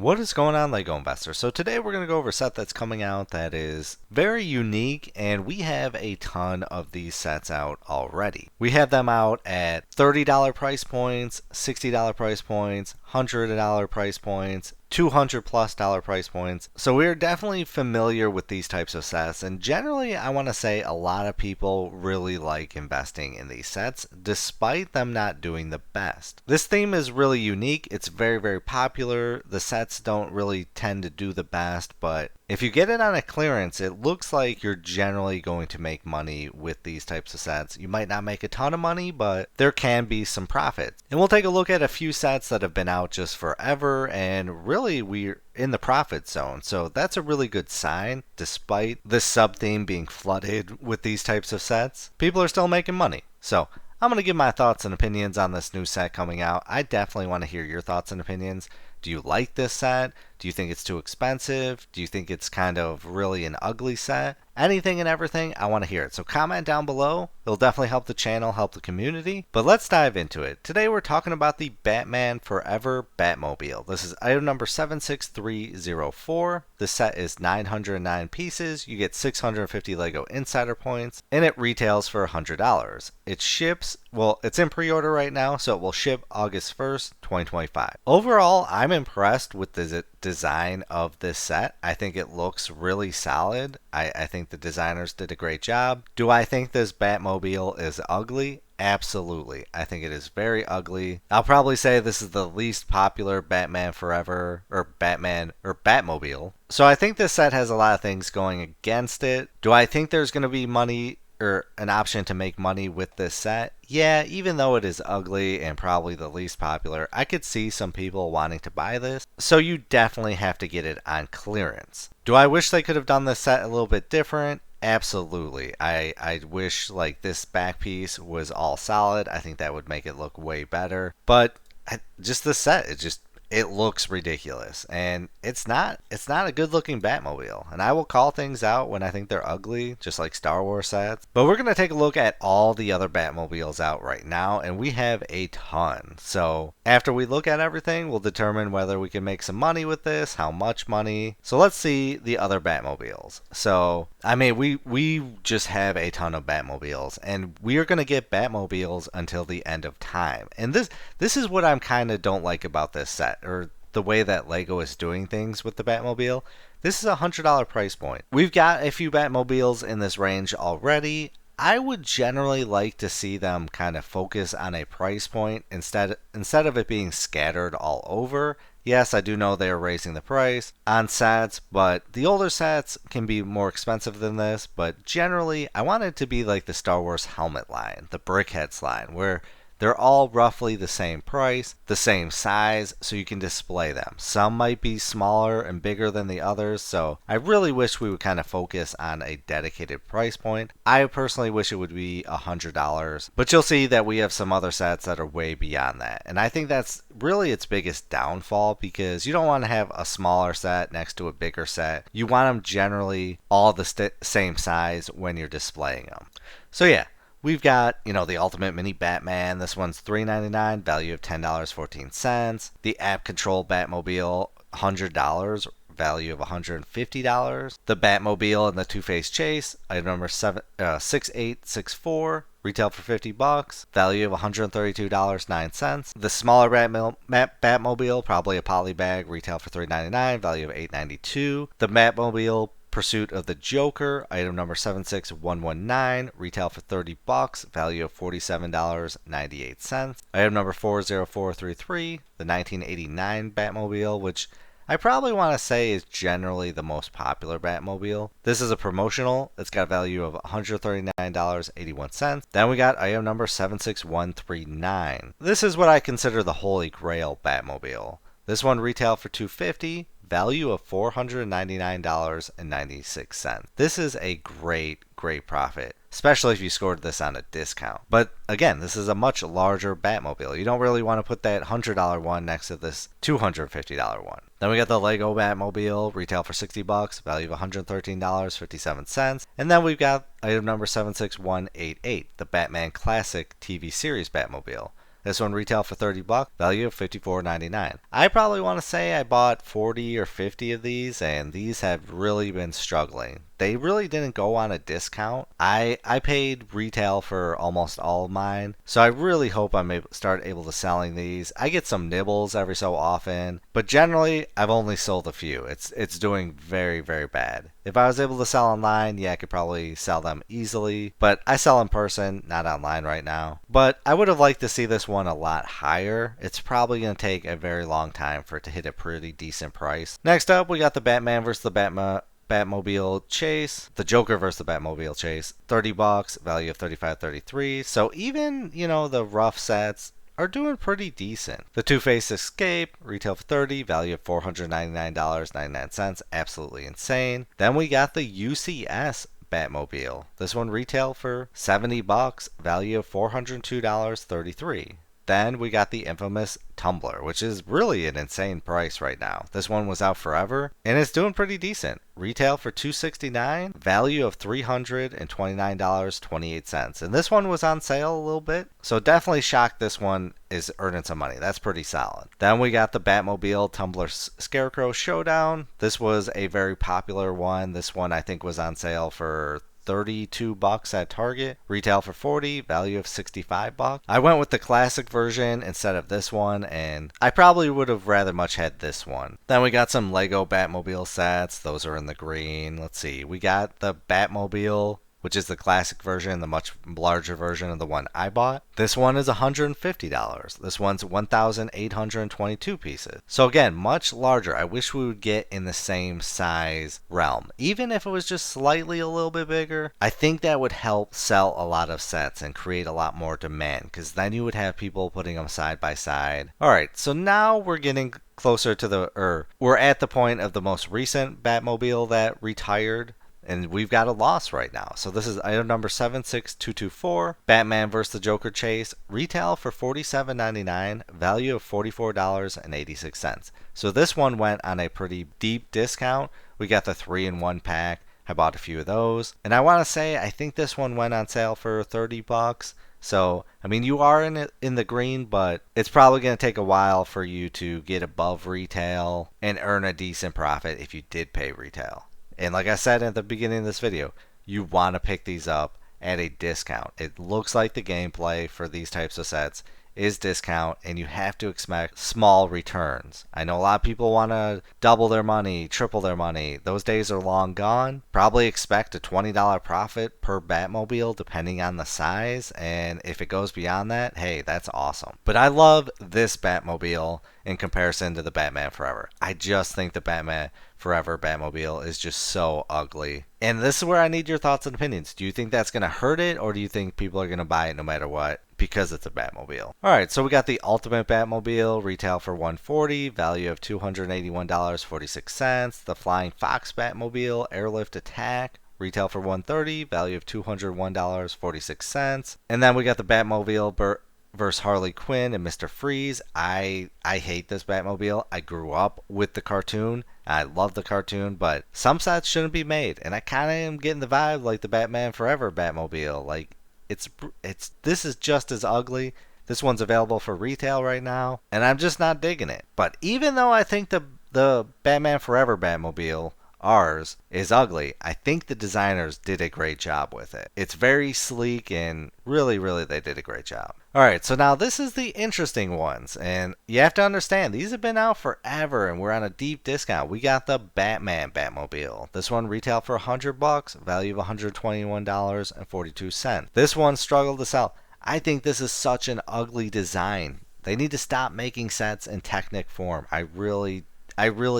What is going on, LEGO Investor? So today we're going to go over a set that's coming out that is very unique, and we have a ton of these sets out already. We have them out at $30 price points, $60 price points, $100 price points, $200+ price points. So we're definitely familiar with these types of sets, and generally I want to say a lot of people really like investing in these sets despite them not doing the best. This theme is really unique. It's very popular. The sets don't really tend to do the best, but if you get it on a clearance, it looks like you're generally going to make money with these types of sets. You might not make a ton of money, but there can be some profit. And we'll take a look at a few sets that have been out just forever, and really we're in the profit zone. So that's a really good sign. Despite this sub-theme being flooded with these types of sets, people are still making money. So I'm going to give my thoughts and opinions on this new set coming out. I definitely want to hear your thoughts and opinions. Do you like this set? Do you think it's too expensive? Do you think it's kind of really an ugly set? Anything and everything, I want to hear it. So comment down below. It'll definitely help the channel, help the community. But let's dive into it. Today we're talking about the Batman Forever Batmobile. This is item number 76304. The set is 909 pieces. You get 650 LEGO Insider points, and it retails for $100. It ships, well, it's in pre-order right now, so it will ship August 1st, 2025. Overall, I'm impressed with the design of this set. I think it looks really solid. I think the designers did a great job. Do I think this Batmobile is ugly? Absolutely. I think it is very ugly. I'll probably say this is the least popular Batman Forever or Batmobile. So I think this set has a lot of things going against it. Do I think there's going to be money or an option to make money with this set? Yeah, even though it is ugly and probably the least popular, I could see some people wanting to buy this. So you definitely have to get it on clearance. Do I wish they could have done this set a little bit different? Absolutely. I wish like this back piece was all solid. I think that would make it look way better. But just the set, it looks ridiculous, and it's not a good looking Batmobile. And I will call things out when I think they're ugly, just like Star Wars sets. But we're going to take a look at all the other Batmobiles out right now, and we have a ton. So after we look at everything, we'll determine whether we can make some money with this, how much money. So let's see the other Batmobiles. So I mean, we just have a ton of Batmobiles, and we are going to get Batmobiles until the end of time. And this is what I'm kind of don't like about this set, or the way that LEGO is doing things with the Batmobile. This is a $100 price point. We've got a few Batmobiles in this range already. I would generally like to see them kind of focus on a price point instead of it being scattered all over. Yes, I do know they are raising the price on sets, but the older sets can be more expensive than this. But generally, I want it to be like the Star Wars helmet line, the Brickheads line, where they're all roughly the same price, the same size, so you can display them. Some might be smaller and bigger than the others, so I really wish we would kind of focus on a dedicated price point. I personally wish it would be $100, but you'll see that we have some other sets that are way beyond that. And I think that's really its biggest downfall, because you don't want to have a smaller set next to a bigger set. You want them generally all the same size when you're displaying them. So yeah. We've got, the Ultimate Mini Batman. This one's $3.99, value of $10.14. The App Control Batmobile, $100, value of $150. The Batmobile and the Two-Face Chase, item number 6864, retail for $50, value of $132.09. The smaller Batmobile, probably a poly bag, retail for $3.99, value of $8.92. The Batmobile Pursuit of the Joker, item number 76119, retail for $30, value of $47.98. Item number 40433, the 1989 Batmobile, which I probably want to say is generally the most popular Batmobile. This is a promotional. It's got a value of $139.81. Then we got item number 76139. This is what I consider the holy grail Batmobile. This one retail for $250. Value of $499.96. This is a great profit, especially if you scored this on a discount. But again, this is a much larger Batmobile. You don't really want to put that $100 one next to this $250 one. Then we got the Lego Batmobile, retail for $60, value of $113.57. And then we've got item number 76188, the Batman Classic TV series Batmobile. This one retail for 30 bucks, value of $54.99. I probably want to say I bought 40 or 50 of these, and these have really been struggling. They really didn't go on a discount. I paid retail for almost all of mine, so I really hope I'm start able to selling these. I get some nibbles every so often, but generally I've only sold a few. It's doing very, very bad. If I was able to sell online, yeah, I could probably sell them easily, but I sell in person, not online right now. But I would have liked to see this one a lot higher. It's probably going to take a very long time for it to hit a pretty decent price. Next up, we got the Batman versus the Batmobile Chase, the Joker versus the Batmobile Chase, 30 bucks, value of $35.33. So even, the rough sets are doing pretty decent. The Two-Face Escape, retail for 30, value of $499.99, absolutely insane. Then we got the UCS Batmobile. This one retail for 70 bucks, value of $402.33. Then we got the infamous Tumbler, which is really an insane price right now. This one was out forever, and it's doing pretty decent. Retail for $269, value of $329.28. And this one was on sale a little bit, so definitely shocked this one is earning some money. That's pretty solid. Then we got the Batmobile Tumbler Scarecrow Showdown. This was a very popular one. This one I think was on sale for 32 bucks at Target, retail for 40, value of 65 bucks. I went with the classic version instead of this one, and I probably would have rather much had this one. Then we got some Lego Batmobile sets. Those are in the green. Let's see. We got the Batmobile, which is the classic version, the much larger version of the one I bought. This one is $150. This one's 1,822 pieces. So again, much larger. I wish we would get in the same size realm. Even if it was just slightly a little bit bigger, I think that would help sell a lot of sets and create a lot more demand, because then you would have people putting them side by side. Alright, so now we're getting closer to we're at the point of the most recent Batmobile that retired. And we've got a loss right now. So this is item number 76224, Batman vs. the Joker Chase, retail for $47.99, value of $44.86. So this one went on a pretty deep discount. We got the 3-in-1 pack. I bought a few of those. And I want to say, I think this one went on sale for 30 bucks. So, I mean, you are in the green, but it's probably going to take a while for you to get above retail and earn a decent profit if you did pay retail. And like I said at the beginning of this video, you want to pick these up at a discount. It looks like the gameplay for these types of sets is discount, and you have to expect small returns. I know a lot of people want to double their money, triple their money. Those days are long gone. Probably expect a $20 profit per Batmobile depending on the size, and if it goes beyond that, hey, that's awesome. But I love this Batmobile in comparison to the Batman Forever. I just think the Batman Forever Batmobile is just so ugly. And this is where I need your thoughts and opinions. Do you think that's going to hurt it, or do you think people are going to buy it no matter what because it's a Batmobile? Alright, so we got the Ultimate Batmobile, retail for $140, value of $281.46. The Flying Fox Batmobile, Airlift Attack, retail for $130, value of $201.46. And then we got the Batmobile versus Harley Quinn and Mr. Freeze. I hate this Batmobile. I grew up with the cartoon. I love the cartoon, but some sets shouldn't be made, and I kind of am getting the vibe like the Batman Forever Batmobile. Like this is just as ugly. This one's available for retail right now, and I'm just not digging it. But even though I think the Batman Forever Batmobile, ours, is ugly, I think the designers did a great job with it. It's very sleek, and really, really, they did a great job. Alright, so now this is the interesting ones, and you have to understand, these have been out forever, and we're on a deep discount. We got the Batman Batmobile. This one retail for $100, value of $121.42. This one struggled to sell. I think this is such an ugly design. They need to stop making sets in Technic form. I really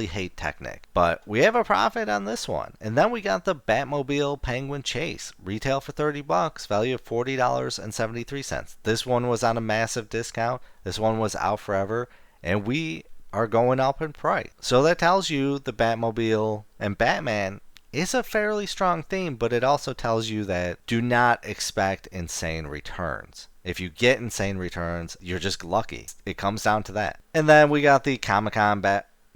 hate Technic. But we have a profit on this one. And then we got the Batmobile Penguin Chase. Retail for $30, value of $40.73. This one was on a massive discount. This one was out forever. And we are going up in price. So that tells you the Batmobile and Batman is a fairly strong theme, but it also tells you that do not expect insane returns. If you get insane returns, you're just lucky. It comes down to that. And then we got the Comic-Con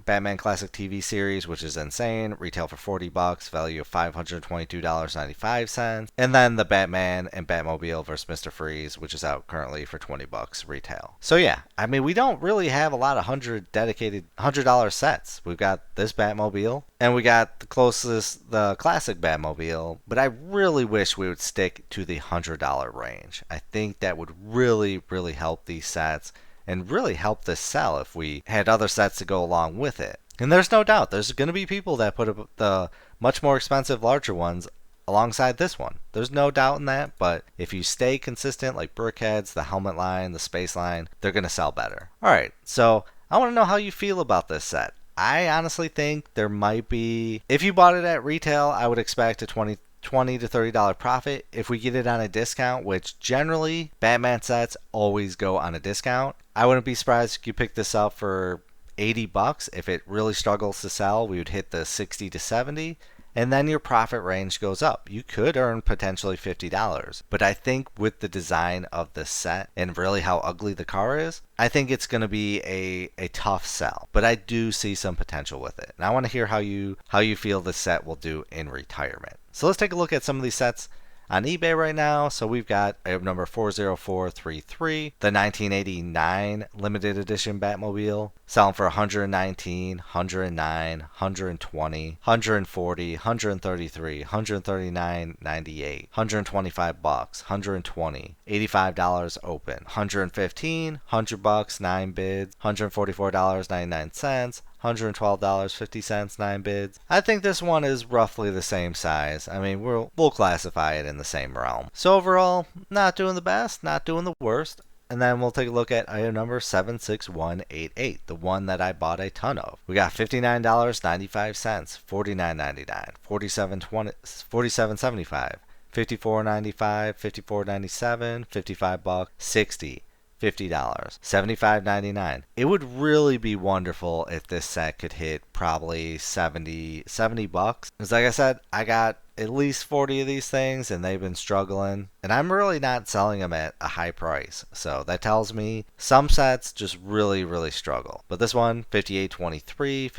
Batman Classic TV series, which is insane, retail for $40, value of $522.95. And then the Batman and Batmobile versus Mr. Freeze, which is out currently for $20 retail. So yeah, I mean, we don't really have a lot of dedicated $100 sets. We've got this Batmobile, and we got the classic Batmobile, but I really wish we would stick to the $100 range. I think that would really, really help these sets and really help this sell if we had other sets to go along with it. And there's no doubt there's going to be people that put the much more expensive, larger ones alongside this one. There's no doubt in that, but if you stay consistent like Brickheads, the Helmet line, the Space line, they're going to sell better. Alright, so I want to know how you feel about this set. I honestly think there might be, if you bought it at retail, I would expect a $20 to $30 profit. If we get it on a discount, which generally Batman sets always go on a discount, I wouldn't be surprised if you pick this up for $80. If it really struggles to sell, we would hit the 60 to 70, and then your profit range goes up. You could earn potentially $50. But I think with the design of the set and really how ugly the car is, I think it's going to be a tough sell. But I do see some potential with it. And I want to hear how you feel the set will do in retirement. So let's take a look at some of these sets on eBay right now. So we've got item number 40433, the 1989 limited edition Batmobile, selling for $119, $109, $120, $140, $133, $139.98, $125, $120, $85 open, $115, $100, 9 bids, $144.99. $112.50, 9 bids. I think this one is roughly the same size. I mean, we'll classify it in the same realm. So overall, not doing the best, not doing the worst. And then we'll take a look at item number 76188, the one that I bought a ton of. We got $59.95, $49.99, $47.75, $54.95, $54.97, $55, $60. $50, $75.99. It would really be wonderful if this set could hit probably $70. Because like I said, I got at least 40 of these things and they've been struggling. And I'm really not selling them at a high price. So that tells me some sets just really, really struggle. But this one, $58.23,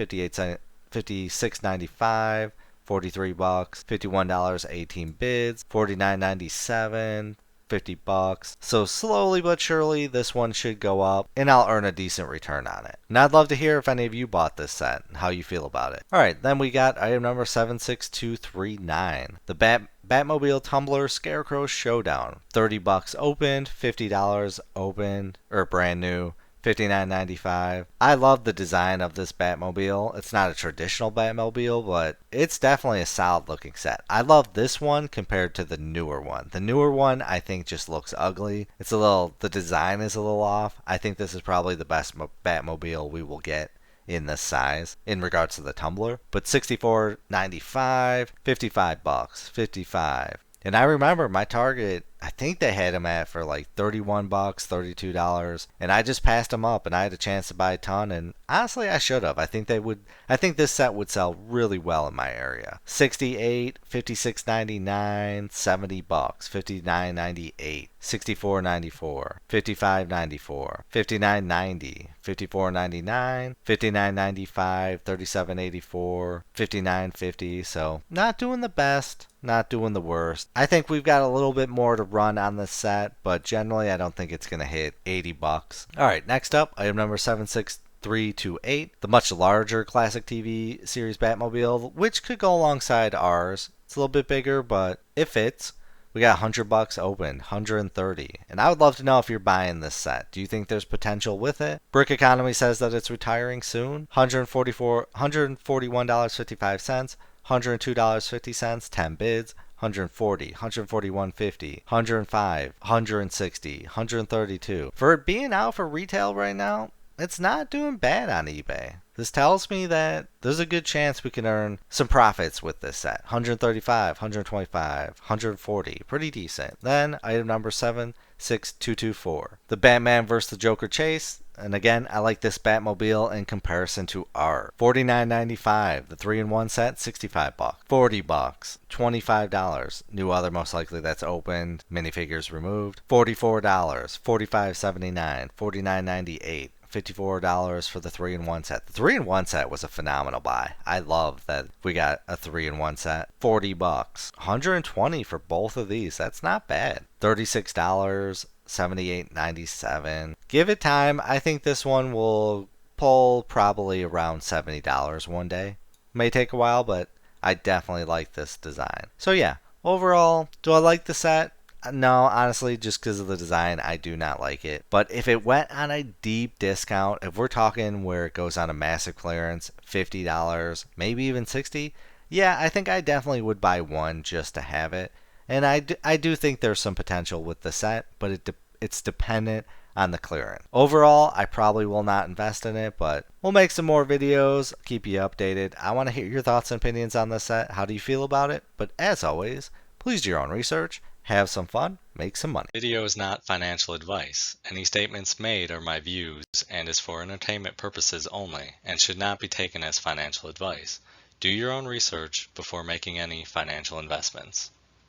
$56.95, $43, $51, 18 bids, $49.97, $50. So slowly but surely this one should go up and I'll earn a decent return on it. And I'd love to hear if any of you bought this set and how you feel about it. Alright, then we got item number 76239. The Batmobile Tumbler Scarecrow Showdown. $30 opened, $50 opened, or brand new. $59.95. I love the design of this Batmobile. It's not a traditional Batmobile, but it's definitely a solid looking set. I love this one compared to the newer one. The newer one I think just looks ugly. The design is a little off. I think this is probably the best Batmobile we will get in this size in regards to the Tumbler. But $64.95, $55, $55. And I remember my Target, I think they had them at for like $31, $32, and I just passed them up and I had a chance to buy a ton, and honestly I should have. I think this set would sell really well in my area. $68, $56.99, $70, $59.98, $64.94, $55.94, $59.90, $54.99, $59.95, $37.84, $59.50. So not doing the best, not doing the worst. I think we've got a little bit more to run on this set, but generally I don't think it's going to hit $80. Alright, next up, item number 76328, the much larger classic TV series Batmobile, which could go alongside ours. It's a little bit bigger, but it fits. We got $100 open, $130. And I would love to know if you're buying this set. Do you think there's potential with it? Brick Economy says that it's retiring soon. $141.55, $102.50, 10 bids. 140, 141.50, 105, 160, 132. For it being out for retail right now, it's not doing bad on eBay. This tells me that there's a good chance we can earn some profits with this set. 135, 125, 140. Pretty decent. Then, item number 76224. The Batman vs. the Joker Chase. And again, I like this Batmobile in comparison to our $49.95. The 3-in-1 set, $65. $40. $25. New other most likely that's opened. Minifigures removed. $44. $45.79. $49.98. $54 for the 3-in-1 set. The 3-in-1 set was a phenomenal buy. I love that we got a 3-in-1 set. $40. $120 for both of these. That's not bad. $36. $78.97. Give it time. I think this one will pull probably around $70 one day. May take a while, but I definitely like this design. So yeah, overall, do I like the set? No, honestly, just because of the design, I do not like it. But if it went on a deep discount, if we're talking where it goes on a massive clearance, $50, maybe even $60, yeah, I think I definitely would buy one just to have it. And I do think there's some potential with the set, but it's dependent on the clearance. Overall, I probably will not invest in it, but we'll make some more videos, keep you updated. I want to hear your thoughts and opinions on this set. How do you feel about it? But as always, please do your own research, have some fun, make some money. Video is not financial advice. Any statements made are my views and is for entertainment purposes only and should not be taken as financial advice. Do your own research before making any financial investments.